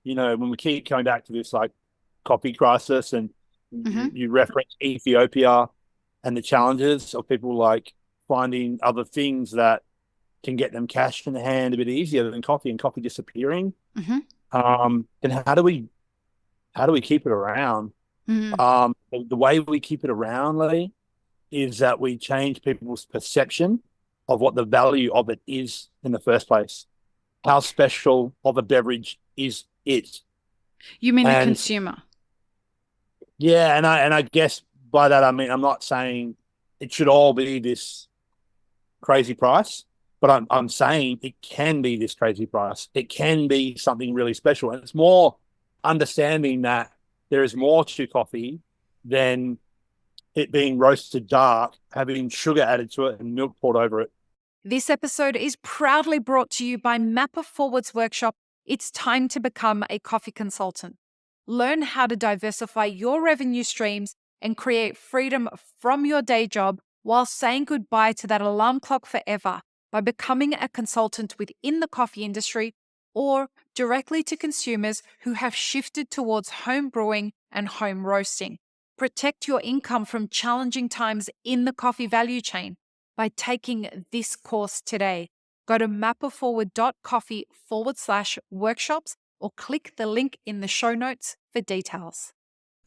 when we keep coming back to this like coffee crisis, and Mm-hmm. you reference Ethiopia and the challenges of people like finding other things that can get them cash in the hand a bit easier than coffee, and coffee disappearing. Mm-hmm. And how do we keep it around? Mm. The way we keep it around, Lee, is that we change people's perception of what the value of it is in the first place. How special of a beverage is it? You mean the And consumer? yeah, and I guess by that I mean I'm not saying it should all be this crazy price, but I'm saying it can be this crazy price. It can be something really special, and it's more understanding that there is more to coffee than it being roasted dark, having sugar added to it and milk poured over it. This episode is proudly brought to you by Mapper Forward's workshop. It's time to become a coffee consultant. Learn how to diversify your revenue streams and create freedom from your day job while saying goodbye to that alarm clock forever by becoming a consultant within the coffee industry or directly to consumers who have shifted towards home brewing and home roasting. Protect your income from challenging times in the coffee value chain by taking this course today. Go to mapperforward.coffee/workshops or click the link in the show notes for details.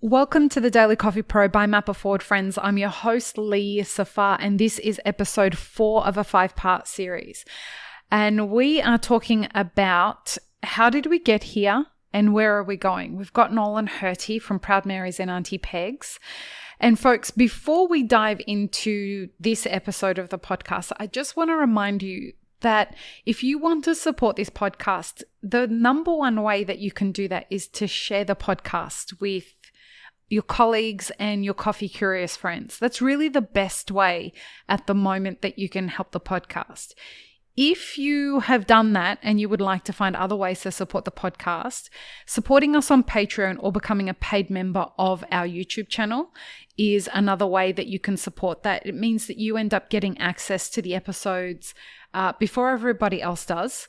Welcome to the Daily Coffee Pro by Mapper Forward, friends. I'm your host, Lee Safar, and this is episode 4 of a 5-part series. And we are talking about how did we get here and where are we going? We've got Nolan Hirte from Proud Marys and Aunty Pegs. And folks, before we dive into this episode of the podcast, I just want to remind you that if you want to support this podcast, the number one way that you can do that is to share the podcast with your colleagues and your coffee curious friends. That's really the best way at the moment that you can help the podcast. If you have done that and you would like to find other ways to support the podcast, supporting us on Patreon or becoming a paid member of our YouTube channel is another way that you can support that. It means that you end up getting access to the episodes before everybody else does.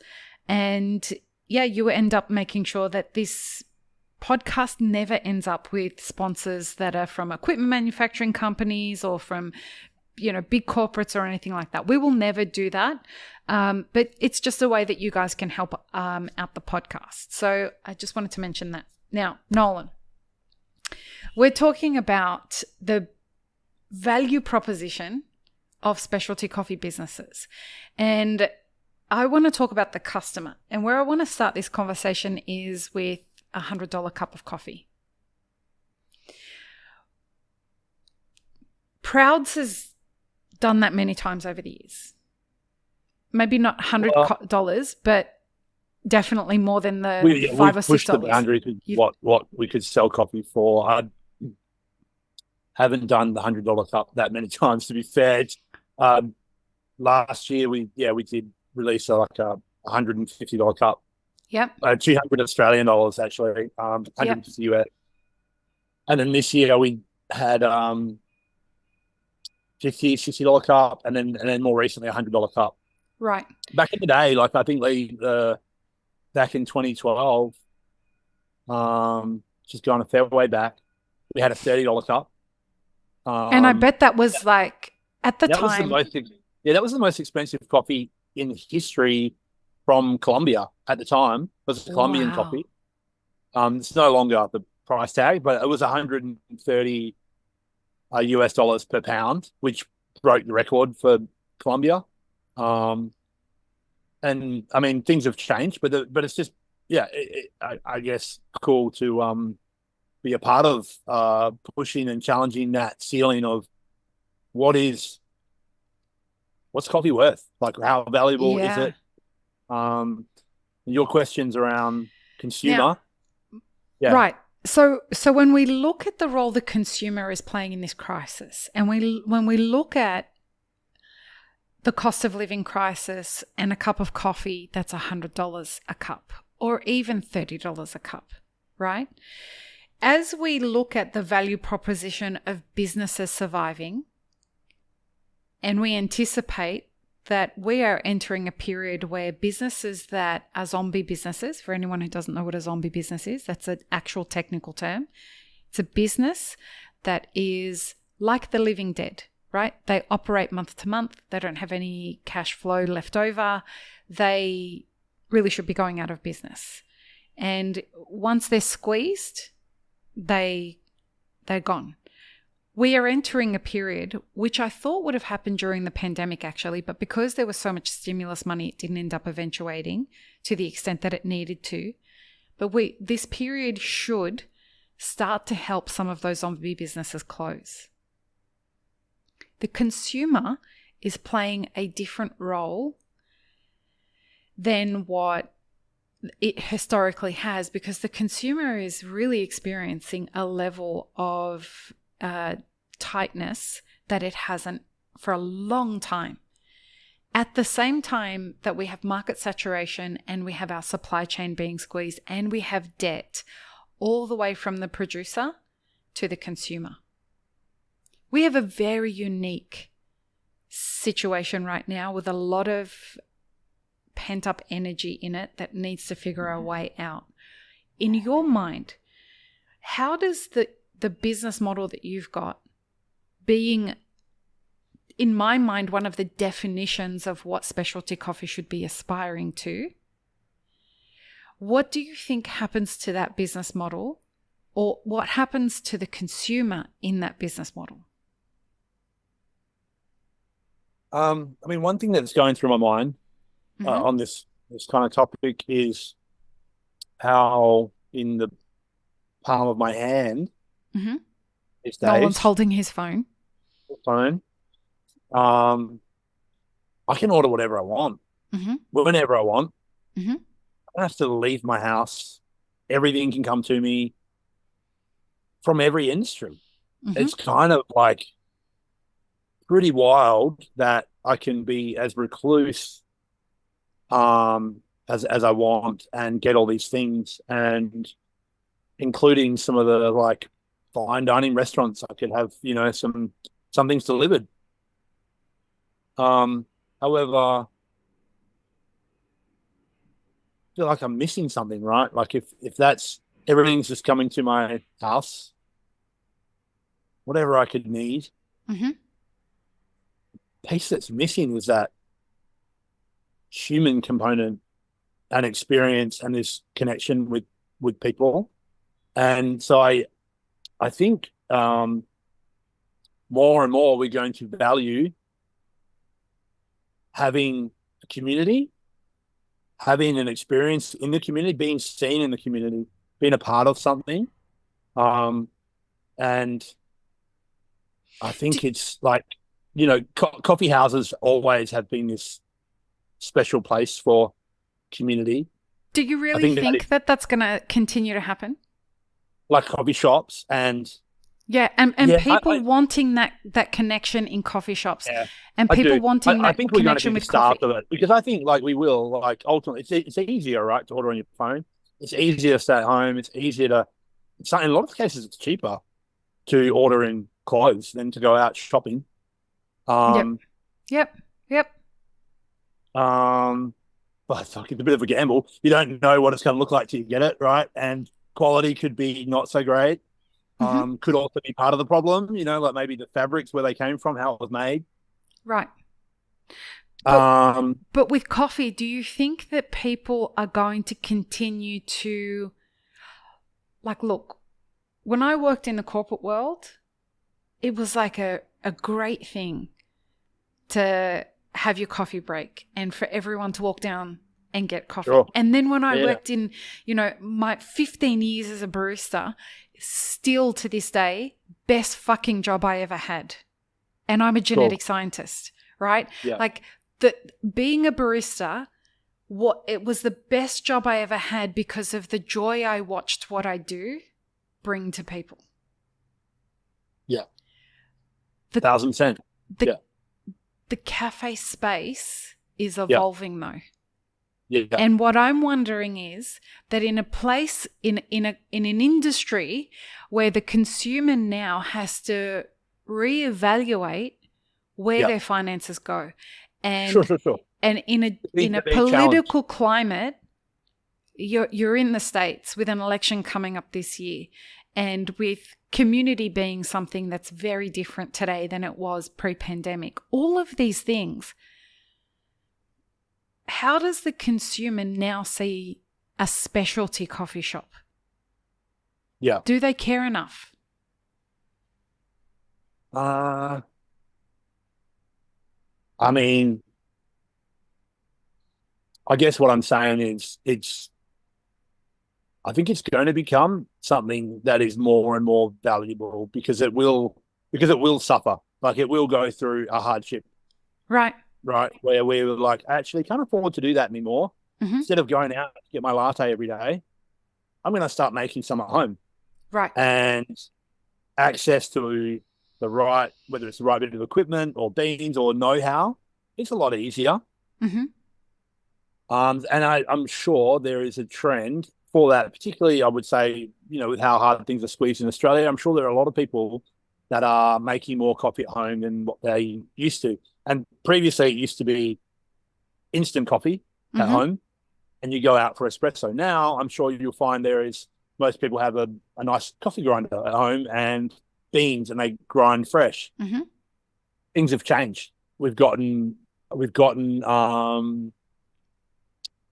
And yeah, you end up making sure that this podcast never ends up with sponsors that are from equipment manufacturing companies or from big corporates or anything like that. We will never do that. But it's just a way that you guys can help out the podcast. So I just wanted to mention that. Now, Nolan, we're talking about the value proposition of specialty coffee businesses. And I want to talk about the customer. And where I want to start this conversation is with a $100 cup of coffee. Prouds has done that many times over the years. Maybe not $100, but definitely more than the We $5 or $6. pushed the boundaries with what we could sell coffee for. I haven't done the $100 cup that many times, to be fair. Last year we did release like a $150 cup. Yep. 200 Australian dollars actually, 150 US. And then this year we had $60 cup, and then more recently $100 cup. Right. Back in the day, like I think back in 2012, just going a fair way back, we had a $30 cup. And I bet that was like at the that was time. That was the most expensive coffee in history from Colombia at the time. It was a Colombian Wow. coffee. It's no longer the price tag, but it was 130 US dollars per pound, which broke the record for Colombia. And I mean, things have changed, but it's just, I guess cool to be a part of pushing and challenging that ceiling of what's coffee worth? Like, how valuable is Yeah. it? Your questions around Now, consumer. Yeah. right. So when we look at the role the consumer is playing in this crisis, and when we look at the cost of living crisis and a cup of coffee that's $100 a cup or even $30 a cup, right? As we look at the value proposition of businesses surviving and we anticipate that we are entering a period where businesses that are zombie businesses, for anyone who doesn't know what a zombie business is, that's an actual technical term. It's a business that is like the living dead, right? They operate month to month. They don't have any cash flow left over. They really should be going out of business. And once they're squeezed, they're gone. We are entering a period which I thought would have happened during the pandemic actually, but because there was so much stimulus money, it didn't end up eventuating to the extent that it needed to. But this period should start to help some of those zombie businesses close. The consumer is playing a different role than what it historically has, because the consumer is really experiencing a level of tightness that it hasn't for a long time. At the same time that we have market saturation and we have our supply chain being squeezed and we have debt all the way from the producer to the consumer. We have a very unique situation right now with a lot of pent-up energy in it that needs to figure our way out. In your mind, how does the business model that you've got, being, in my mind, one of the definitions of what specialty coffee should be aspiring to, what do you think happens to that business model, or what happens to the consumer in that business model? One thing that's going through my mind on this kind of topic is how in the palm of my hand these days, Nolan's holding his phone. I can order whatever I want, whenever I want. I don't have to leave my house. Everything can come to me from every industry. It's kind of like pretty wild that I can be as recluse as I want and get all these things, and including some of the like fine dining restaurants. I could have, some things delivered. However, I feel like I'm missing something, right? Like if that's everything's just coming to my house, whatever I could need. Piece that's missing is that human component and experience and this connection with people. And so I think more and more we're going to value having a community, having an experience in the community, being seen in the community, being a part of something. And I think it's like, coffee houses always have been this special place for community. Do you really think that that's going to continue to happen? Like coffee shops and people wanting that connection in coffee shops, and I people do. wanting I that think we're connection going to be with the start coffee. of it, because I think like we will, like ultimately it's easier, right, to order on your phone. It's easier to stay at home. It's easier to, in a lot of cases, it's cheaper to order in clothes than to go out shopping. Yep. But it's like, it's a bit of a gamble. You don't know what it's going to look like till you get it, right? And quality could be not so great. Could also be part of the problem, like maybe the fabrics, where they came from, how it was made. Right. But with coffee, do you think that people are going to continue to, like, look, when I worked in the corporate world, it was like a great thing to have your coffee break and for everyone to walk down and get coffee. Sure. And then when I worked in, my 15 years as a barista, still to this day, best fucking job I ever had. And I'm a genetic scientist, right? Yeah. Like being a barista, it was the best job I ever had because of the joy I watched what I do bring to people. Yeah. 1,000%. The cafe space is evolving though. Yeah. And what I'm wondering is that in a place, in an industry where the consumer now has to reevaluate where their finances go. Sure, And sure, sure. and in a Big challenge. political climate, you're in the States with an election coming up this year, and with community being something that's very different today than it was pre-pandemic. All of these things, how does the consumer now see a specialty coffee shop? Yeah. Do they care enough? Uh, I mean, I guess what I'm saying is I think it's going to become something that is more and more valuable because it will suffer. Like it will go through a hardship, Right. right? Where we were like, actually can't afford to do that anymore. Mm-hmm. Instead of going out to get my latte every day, I'm going to start making some at home. Right. And access to the right, whether it's the right bit of equipment or beans or know-how, it's a lot easier. Mm-hmm. And I'm sure there is a trend for that, particularly I would say, with how hard things are squeezed in Australia. I'm sure there are a lot of people that are making more coffee at home than what they used to. And previously it used to be instant coffee at Mm-hmm. home and you go out for espresso. Now I'm sure you'll find most people have a nice coffee grinder at home and beans and they grind fresh. Mm-hmm. Things have changed. We've gotten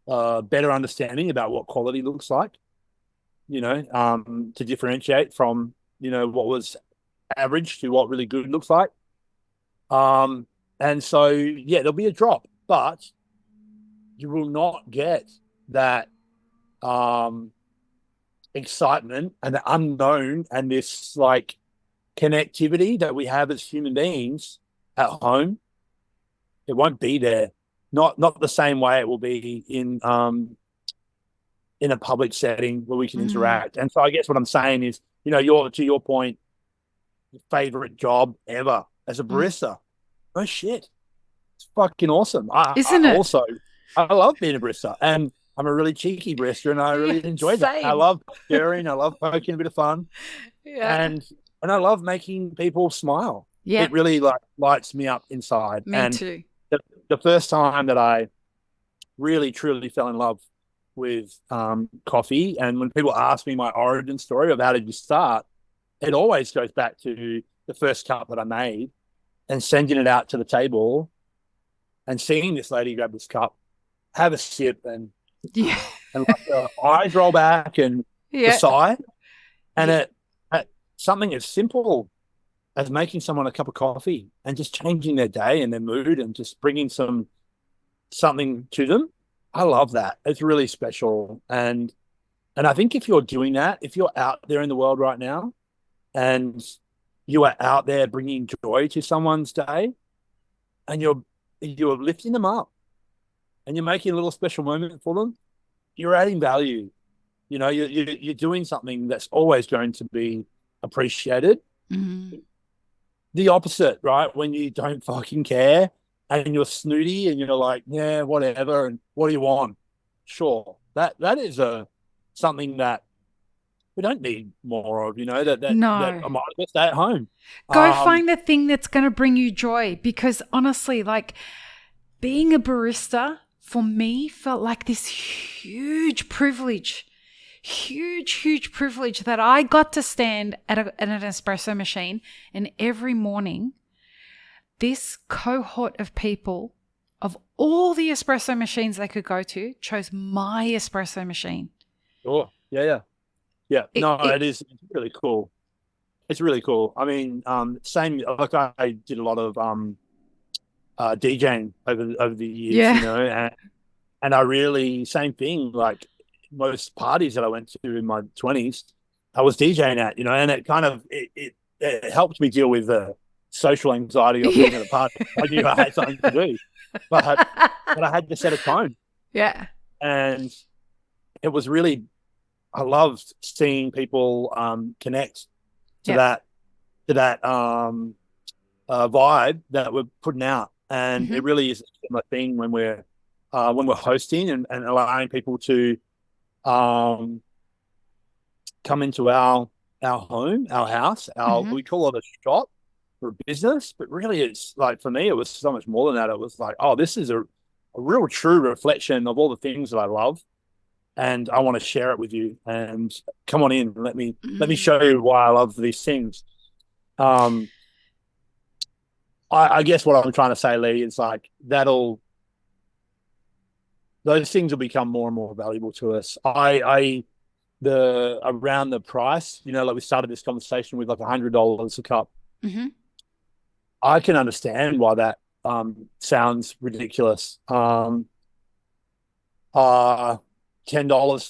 better understanding about what quality looks like, to differentiate from, what was average to what really good looks like. And so, yeah, there'll be a drop, but you will not get that excitement and the unknown and this like connectivity that we have as human beings at home. It won't be there. Not the same way it will be in a public setting where we can Mm-hmm. interact. And so I guess what I'm saying is, to your point, favorite job ever as a Mm. barista. Oh shit. It's fucking awesome. I Isn't it? also I love being a barista and I'm a really cheeky barista and I Yeah, really enjoy that. I same. love sharing, I love poking a bit of fun Yeah. and I love making people smile. Yeah. It really like lights me up inside. Me And too. the first time that I really truly fell in love with coffee, and when people ask me my origin story of how did you start, it always goes back to the first cup that I made and sending it out to the table and seeing this lady grab this cup, have a sip, Yeah. and like the eyes roll back and the Yeah. sigh, and Yeah. it something as simple as making someone a cup of coffee and just changing their day and their mood and just bringing something to them. I love that. It's really special. And I think if you're doing that, if you're out there in the world right now and you are out there bringing joy to someone's day and you're lifting them up and you're making a little special moment for them, you're adding value. You're doing something that's always going to be appreciated. Mm. The opposite, right? When you don't fucking care and you're snooty and you're like, yeah, whatever, and what do you want? Sure. That is something that we don't need more of, that No. I might as well stay at home. Go Um, find the thing that's going to bring you joy, because honestly, like, being a barista for me felt like this huge privilege that I got to stand at an espresso machine, and every morning this cohort of people, of all the espresso machines they could go to, chose my espresso machine. sure. Yeah, yeah. Yeah. It, No, it it's really cool. It's really cool. I mean, same like I did a lot of DJing over the years, yeah. and I really same thing. Like most parties that I went to in my 20s, I was DJing at, and it kind of it helped me deal with the social anxiety of being Yeah. at a party. I knew I had something to do, but I had to set a tone, Yeah. and it was really I loved seeing people connect to Yep. that vibe that we're putting out, and Mm-hmm. it really is a similar thing when we're hosting and allowing people to um, come into our home, our house, Mm-hmm. we call it a shop, for business, but really it's like, for me, it was so much more than that. It was like, oh, this is a real true reflection of all the things that I love, and I want to share it with you. And come on in, let me show you why I love these things. Um, I guess what I'm trying to say, Lee, is like those things will become more and more valuable to us. The around the price, like we started this conversation with like $100 a cup. Mm-hmm. I can understand why that sounds ridiculous. $10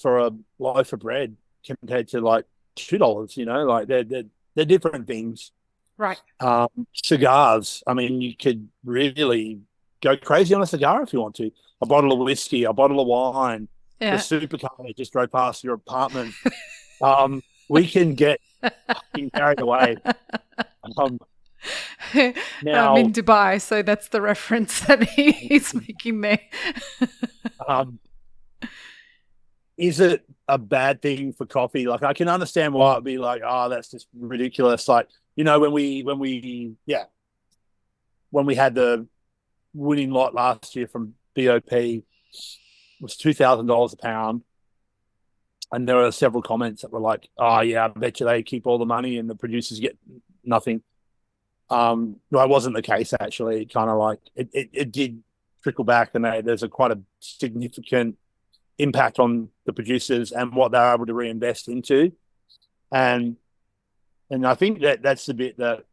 for a loaf of bread compared to like $2, like they're different things. Right. Cigars, I mean, you could really go crazy on a cigar if you want to. A bottle of whiskey, a bottle of wine, the Yeah. supercar that just drove past your apartment. We can get fucking carried away. Um, I'm now, in Dubai, so that's the reference that he's making there. um, is it a bad thing for coffee? Like, I can understand why it'd be like, oh, that's just ridiculous. Like, when we had the winning lot last year from BOP, was $2,000 a pound. And there were several comments that were like, oh, yeah, I bet you they keep all the money and the producers get nothing. No, it wasn't the case, actually. Kind of like it did trickle back, and there's quite a significant impact on the producers and what they're able to reinvest into. And I think that's the bit that,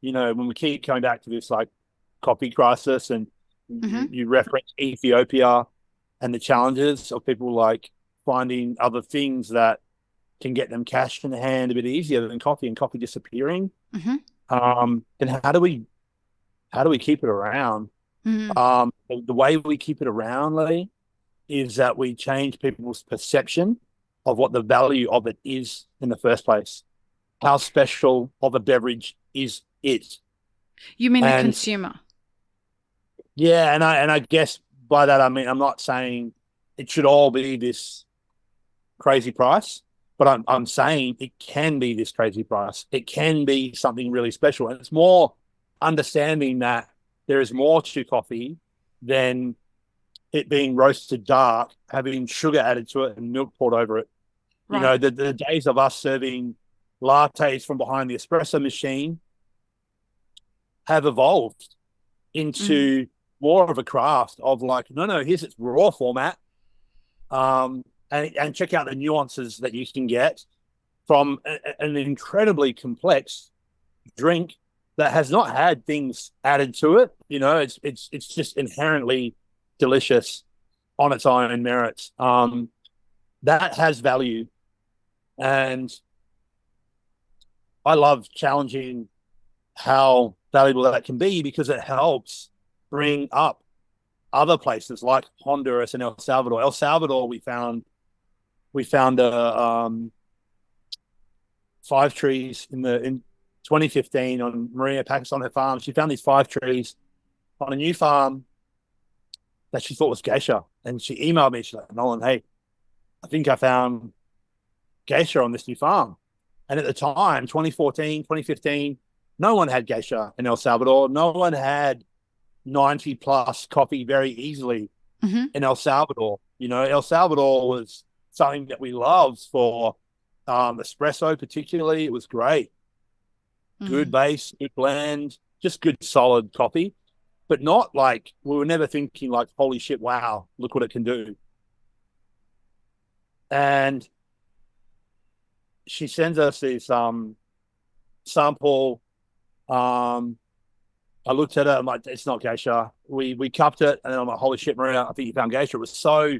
when we keep coming back to this like coffee crisis, and you reference Ethiopia and the challenges of people like finding other things that can get them cash in the hand a bit easier than coffee, and coffee disappearing. And how do we keep it around? The way we keep it around, Lee, is that we change people's perception of what the value of it is in the first place. How special of a beverage is it? You mean the And consumer? yeah, and I guess by that I mean, I'm not saying it should all be this crazy price, but I'm saying it can be this crazy price. It can be something really special, and it's more understanding that there is more to coffee than it being roasted dark, having sugar added to it and milk poured over it. Right. The days of us serving lattes from behind the espresso machine have evolved into more of a craft of like, no, here's its raw format. And check out the nuances that you can get from an incredibly complex drink that has not had things added to it. It's just inherently delicious on its own merits. That has value, and I love challenging how valuable that can be, because it helps bring up other places like Honduras and El Salvador. El Salvador, we found 5 trees in 2015 on Maria Pakistan, her farm. She found these 5 trees on a new farm that she thought was geisha, and she emailed me. She's like, Nolan, hey, I think I found geisha on this new farm. And at the time, 2014, 2015, no one had geisha in El Salvador. No one had 90 plus coffee very easily in El Salvador. El Salvador was something that we loved for espresso, particularly. It was great. Good base, good blend, just good solid coffee, but not like, we were never thinking like, holy shit, wow, look what it can do. And she sends us this sample. I looked at it, I'm like, it's not geisha. We cupped it, and then I'm like, holy shit, Maria, I think you found geisha. It was so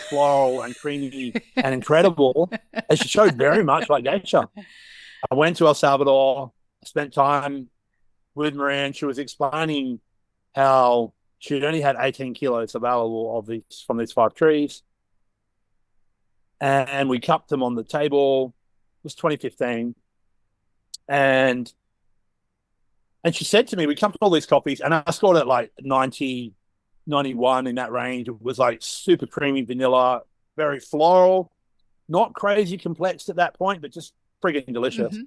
floral and creamy and incredible. And she showed very much like geisha. I went to El Salvador, spent time with Maria, and she was explaining how she'd only had 18 kilos available of these from these 5 trees. And we cupped them on the table. It was 2015. And she said to me, we cupped all these coffees, and I scored it like 90, 91 in that range. It was like super creamy vanilla, very floral, not crazy complex at that point, but just friggin' delicious.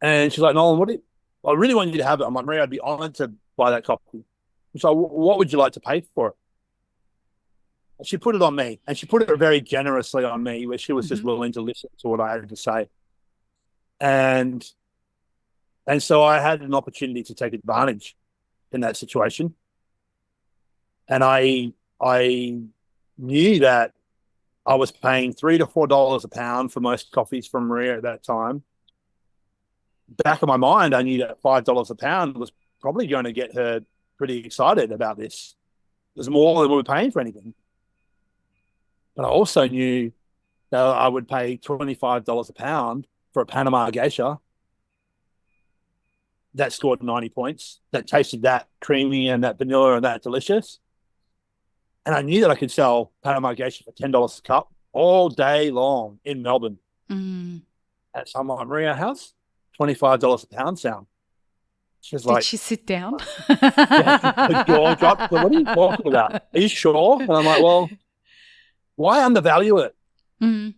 And she's like, Nolan, I really want you to have it. I'm like, Maria, I'd be honored to buy that coffee. So what would you like to pay for it? And she put it on me, and she put it very generously on me, where she was just Hmm. willing to listen to what I had to say. And so I had an opportunity to take advantage in that situation. And I knew that I was paying $3 to $4 a pound for most coffees from Maria at that time. Back of my mind, I knew that $5 a pound was probably going to get her pretty excited about this. It was more than we were paying for anything. But I also knew that I would pay $25 a pound for a Panama geisha that scored 90 points, that tasted that creamy and that vanilla and that delicious. And I knew that I could sell Panama geisha for $10 a cup all day long in Melbourne. Mm. At some Maria house, $25 a pound sound. She's Did like, she sit down? yeah, the jaw dropped. So what are you talking about? Are you sure? And I'm like, well, why undervalue it? Mm.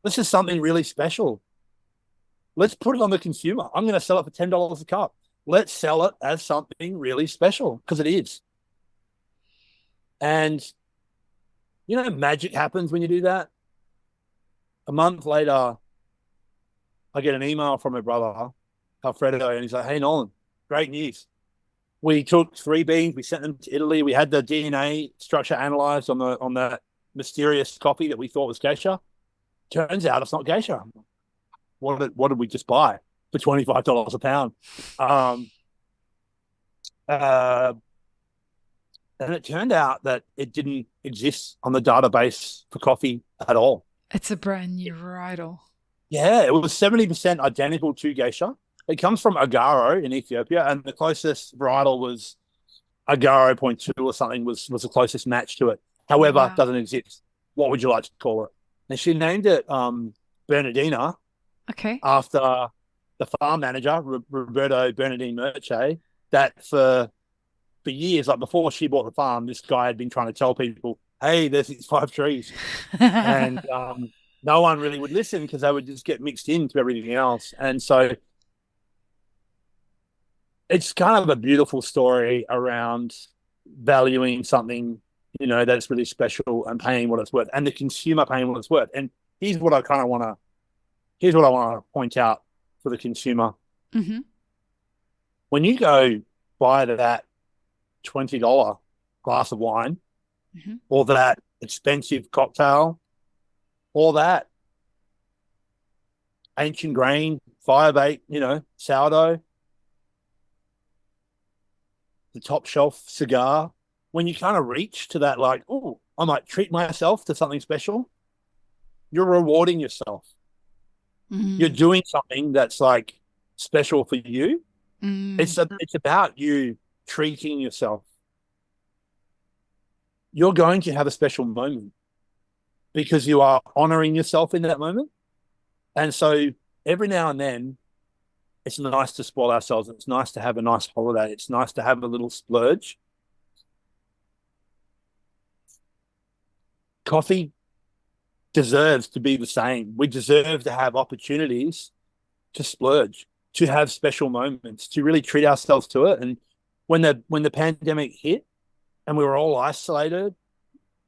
This is something really special. Let's put it on the consumer. I'm going to sell it for $10 a cup. Let's sell it as something really special because it is. And, magic happens when you do that. A month later, I get an email from my brother, Alfredo, and he's like, hey, Nolan, great news. We took 3 beans, we sent them to Italy. We had the DNA structure analyzed on that mysterious coffee that we thought was geisha. Turns out it's not geisha. What did we just buy for $25 a pound? Um, uh, and it turned out that it didn't exist on the database for coffee at all. It's a brand new varietal. Yeah, it was 70% identical to geisha. It comes from Agaro in Ethiopia, and the closest varietal was Agaro point 2 or something was the closest match to it. However, Wow. doesn't exist. What would you like to call it? And she named it Bernardina Okay. after the farm manager, Roberto Bernardine Merche, that for years, like before she bought the farm, this guy had been trying to tell people, hey, there's these 5 trees. And no one really would listen because they would just get mixed into everything else. And so it's kind of a beautiful story around valuing something, that's really special and paying what it's worth, and the consumer paying what it's worth. And here's what I kind of want to here's what I want to point out for the consumer. Hmm. When you go buy that $20 glass of wine, Hmm. or that expensive cocktail, or that ancient grain 5/8, sourdough, the top shelf cigar, when you kind of reach to that, like, oh, I might treat myself to something special, you're rewarding yourself. You're Mm. doing something that's like special for you. Mm. It's about you treating yourself. You're going to have a special moment because you are honoring yourself in that moment. And so every now and then, it's nice to spoil ourselves. It's nice to have a nice holiday. It's nice to have a little splurge. Coffee deserves to be the same. We deserve to have opportunities to splurge, to have special moments, to really treat ourselves to it. And when the pandemic hit and we were all isolated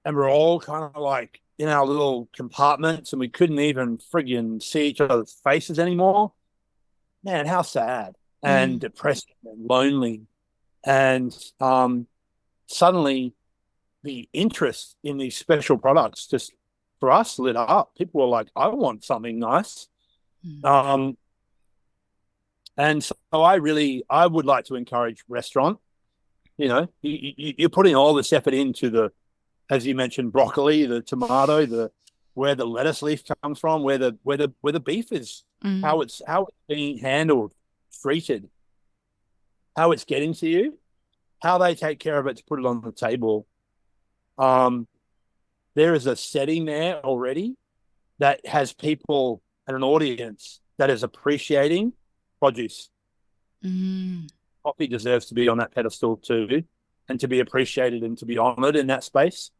and we're all kind of like in our little compartments and we couldn't even friggin' see each other's faces anymore, man, how sad and Mm. depressing and lonely. And suddenly the interest in these special products just for us lit up. People were like, I want something nice. Mm. Um, and so I would like to encourage restaurant. You're putting all this effort into as you mentioned, broccoli, the tomato, where the lettuce leaf comes from, where the beef is, Mm. how it's being handled, treated, how it's getting to you, how they take care of it to put it on the table. Um, there is a setting there already that has people and an audience that is appreciating produce. Mm. Coffee deserves to be on that pedestal too, and to be appreciated and to be honored in that space.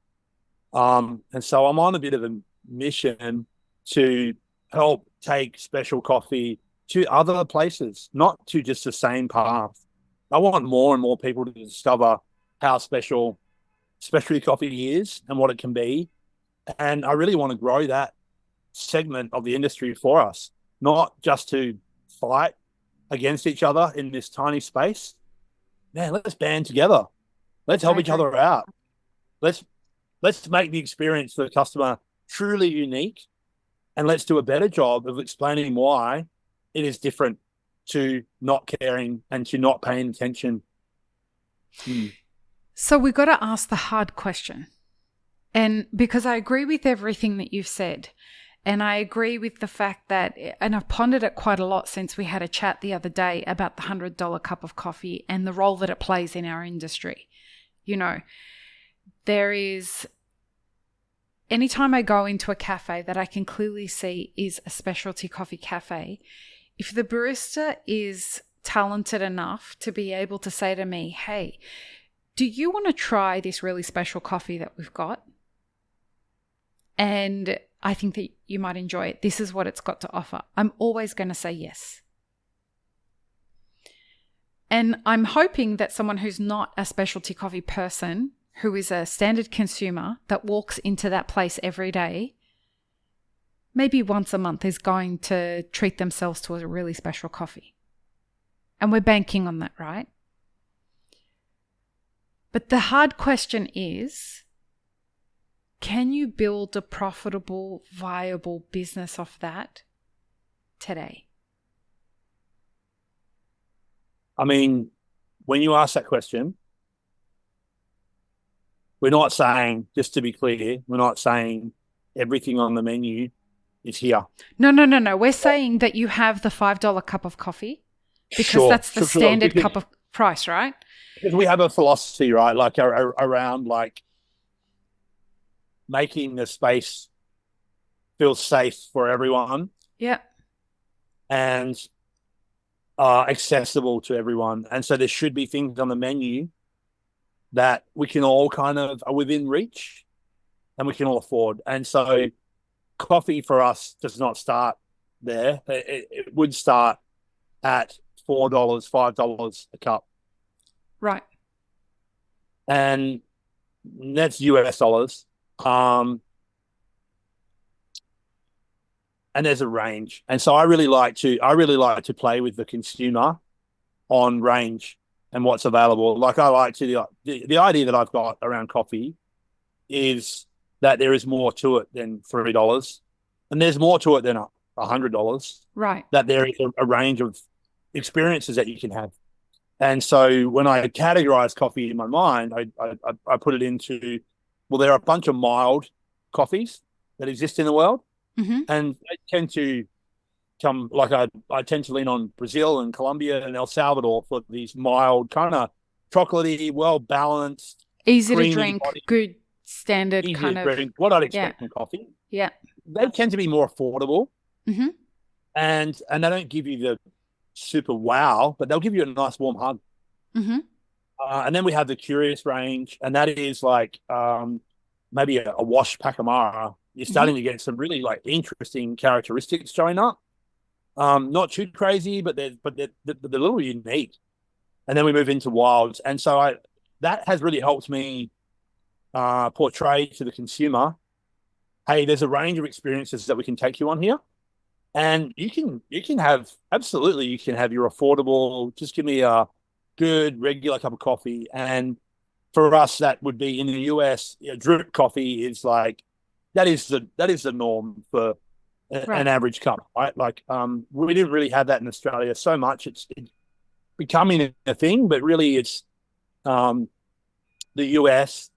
And so I'm on a bit of a mission to help take special coffee to other places, not to just the same path. I want more and more people to discover how special specialty coffee is and what it can be. And I really want to grow that segment of the industry for us, not just to fight against each other in this tiny space. Man, let's band together. Let's help each other out. Let's make the experience for the customer truly unique, and let's do a better job of explaining why it is different to not caring and to not paying attention. So we got to ask the hard question. And because I agree with everything that you've said, and I agree with the fact that, and I've pondered it quite a lot since we had a chat the other day about the $100 cup of coffee and the role that it plays in our industry. You know, there is, anytime I go into a cafe that I can clearly see is a specialty coffee cafe, if the barista is talented enough to be able to say to me, hey, do you want to try this really special coffee that we've got? And I think that you might enjoy it. This is what it's got to offer. I'm always going to say yes. And I'm hoping that someone who's not a specialty coffee person, who is a standard consumer that walks into that place every day, maybe once a month is going to treat themselves to a really special coffee. And we're banking on that, right? But the hard question is, can you build a profitable, viable business off that today? I mean, when you ask that question, we're not saying, just to be clear, we're not saying everything on the menu is here. No. We're saying that you have the $5 cup of coffee because that's the standard cup of price, right? Because we have a philosophy, right? Like around like making the space feel safe for everyone. Yeah. And accessible to everyone. And so there should be things on the menu that we can all kind of are within reach and we can all afford. And so coffee for us does not start there. It would start at $4, $5 a cup. Right. And that's US dollars. And there's a range. And so I really like to play with the consumer on range and what's available. Like I like to, the idea that I've got around coffee is that there is more to it than $3. And there's more to it than $100. Right. That there is a range of experiences that you can have. And so when I categorize coffee in my mind, I put it into, well, there are a bunch of mild coffees that exist in the world. Mm-hmm. And they tend to come, like I tend to lean on Brazil and Colombia and El Salvador for these mild, kind of chocolatey, well-balanced, easy to drink, good standard kind of. Drink, what I'd expect from coffee. Yeah. They tend to be more affordable. Mm-hmm. And they don't give you the super wow, but they'll give you a nice warm hug. Mm-hmm. And then we have the curious range, and that is like maybe a wash Pacamara. You're starting to get some really like interesting characteristics showing up. Not too crazy, but they're a little unique. And then we move into wilds, and so that has really helped me portray to the consumer, hey, there's a range of experiences that we can take you on here, and you can have your affordable. Just give me a good regular cup of coffee, and for us that would be in the US. Drip coffee is like. That is the norm for an average cup, right? Like, we didn't really have that in Australia so much. It's becoming a thing, but really it's the US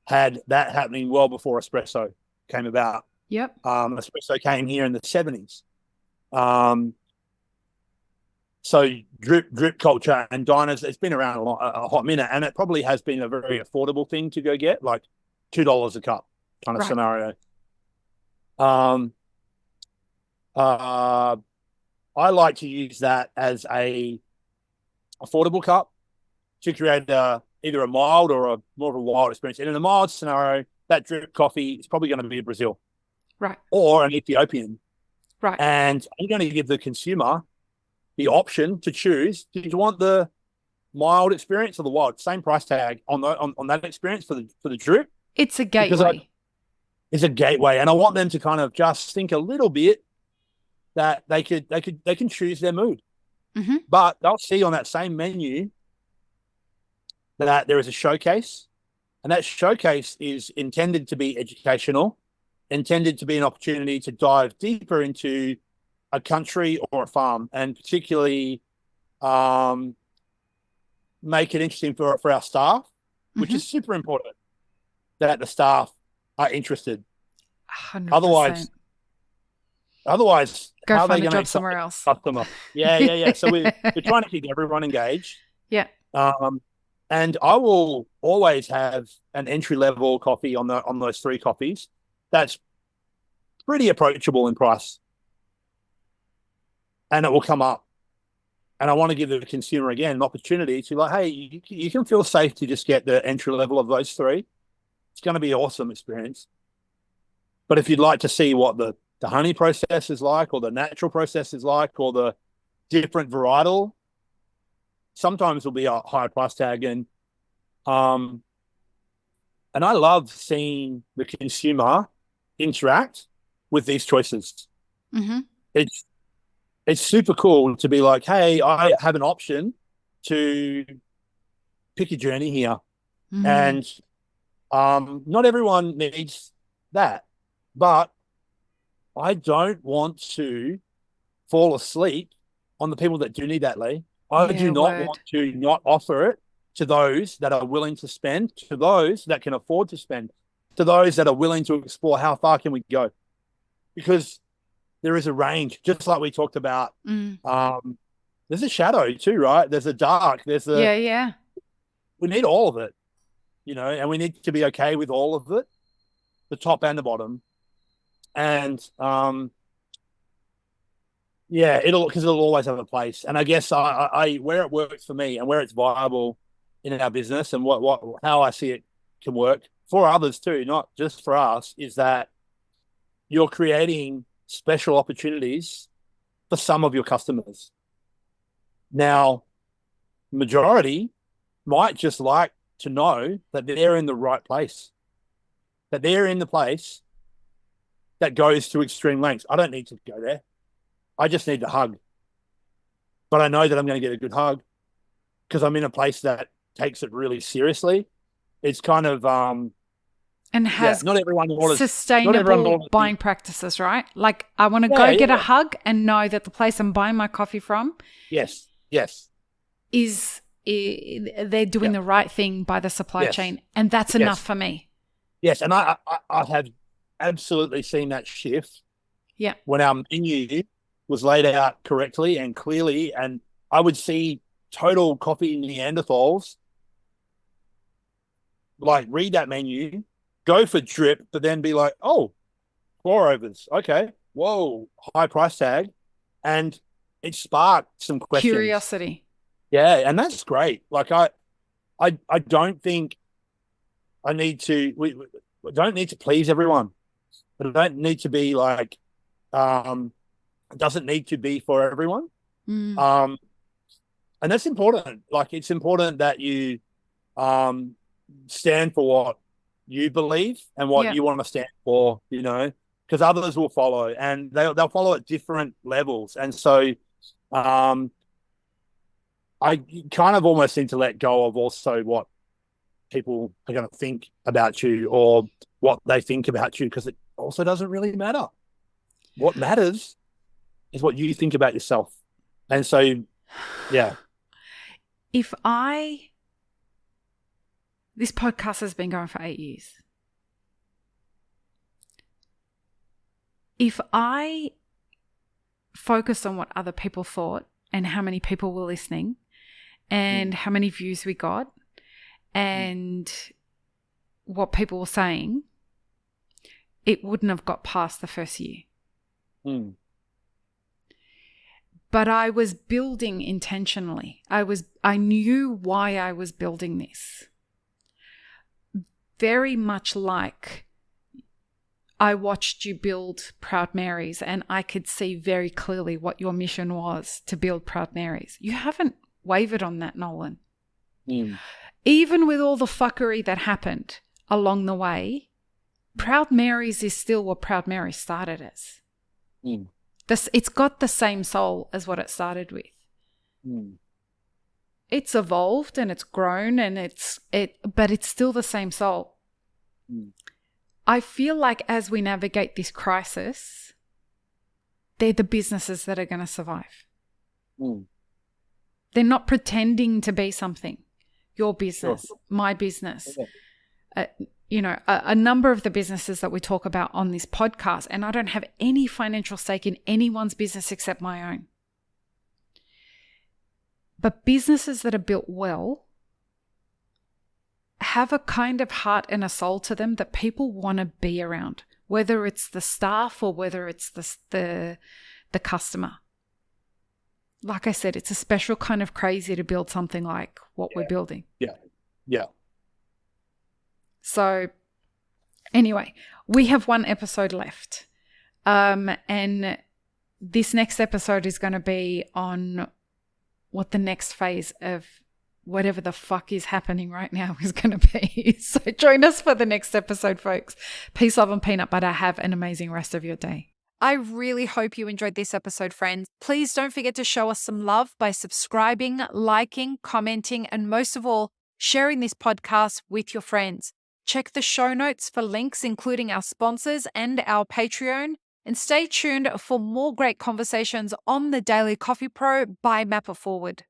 had that happening well before espresso came about. Yep. Espresso came here in the 70s. So drip culture and diners, it's been around a hot minute, and it probably has been a very affordable thing to go get, like $2 a cup. Kind of scenario. I like to use that as a affordable cup to create either a mild or more of a wild experience. And in a mild scenario, that drip coffee is probably going to be a Brazil, right, or an Ethiopian, Right. And I'm going to give the consumer the option to choose. Do you want the mild experience or the wild? Same price tag on that experience for the drip. It's a Because gateway. it's a gateway, and I want them to kind of just think a little bit that they can choose their mood. Mm-hmm. But they'll see on that same menu that there is a showcase, and that showcase is intended to be educational, intended to be an opportunity to dive deeper into a country or a farm, and particularly make it interesting for our staff, which Mm-hmm. is super important that the staff are interested. 100%. Otherwise, Go how are they find a going to job excite somewhere the else. customer? Yeah. So we're trying to keep everyone engaged. Yeah. And I will always have an entry level coffee on those 3 coffees. That's pretty approachable in price, and it will come up. And I want to give the consumer again an opportunity to like, hey, you can feel safe to just get the entry level of those 3. It's going to be an awesome experience. But if you'd like to see what the honey process is like, or the natural process is like, or the different varietal, sometimes will be a higher price tag. And I love seeing the consumer interact with these choices. Mm-hmm. It's super cool to be like, hey, I have an option to pick a journey here. Mm-hmm. And not everyone needs that, but I don't want to fall asleep on the people that do need that, Lee. I do not want to not offer it to those that are willing to spend, to those that can afford to spend, to those that are willing to explore how far can we go. Because there is a range, just like we talked about. There's a shadow too, right? There's a dark. Yeah. We need all of it, and we need to be okay with all of it, the top and the bottom. And because it'll always have a place. And I guess I where it works for me and where it's viable in our business, and how I see it can work for others too, not just for us, is that you're creating special opportunities for some of your customers. Now, majority might just like to know that they're in the right place, that they're in the place that goes to extreme lengths. I don't need to go there. I just need to hug. But I know that I'm going to get a good hug because I'm in a place that takes it really seriously. It's kind of and has not everyone orders sustainable buying practices, right? Like I want to go get a hug and know that the place I'm buying my coffee from, yes, is they're doing the right thing by the supply chain, and that's enough for me. Yes, and I have absolutely seen that shift. Yeah, when our menu was laid out correctly and clearly, and I would see total coffee Neanderthals like read that menu, go for drip, but then be like, oh, pour overs, okay, whoa, high price tag, and it sparked some questions. Curiosity. Yeah, and that's great. Like I don't think I need to. We don't need to please everyone. I don't need to be like. It doesn't need to be for everyone. And that's important. Like it's important that you stand for what you believe and what you want to stand for, because others will follow, and they'll follow at different levels. And so I kind of almost need to let go of also what people are going to think about you or what they think about you, because it also doesn't really matter. What matters is what you think about yourself. And so, yeah. This podcast has been going for 8 years. If I focused on what other people thought and how many people were listening and how many views we got and what people were saying, it wouldn't have got past the first year. But I was building intentionally. I knew why I was building this. Very much like I watched you build Proud Marys, and I could see very clearly what your mission was to build Proud Marys. You haven't wavered on that, Nolan. Even with all the fuckery that happened along the way, Proud Marys is still what Proud Mary started as. It's got the same soul as what it started with. It's evolved and it's grown and but it's still the same soul. I feel like as we navigate this crisis, they're the businesses that are going to survive. They're not pretending to be something. Your business, my business. A number of the businesses that we talk about on this podcast, and I don't have any financial stake in anyone's business except my own. But businesses that are built well have a kind of heart and a soul to them that people want to be around, whether it's the staff or whether it's the customer. Like I said, it's a special kind of crazy to build something like what we're building. Yeah. So anyway, we have one episode left. And this next episode is going to be on what the next phase of whatever the fuck is happening right now is going to be. So join us for the next episode, folks. Peace, love, and peanut butter. Have an amazing rest of your day. I really hope you enjoyed this episode, friends. Please don't forget to show us some love by subscribing, liking, commenting, and most of all, sharing this podcast with your friends. Check the show notes for links, including our sponsors and our Patreon. And stay tuned for more great conversations on the Daily Coffee Pro by Map It Forward.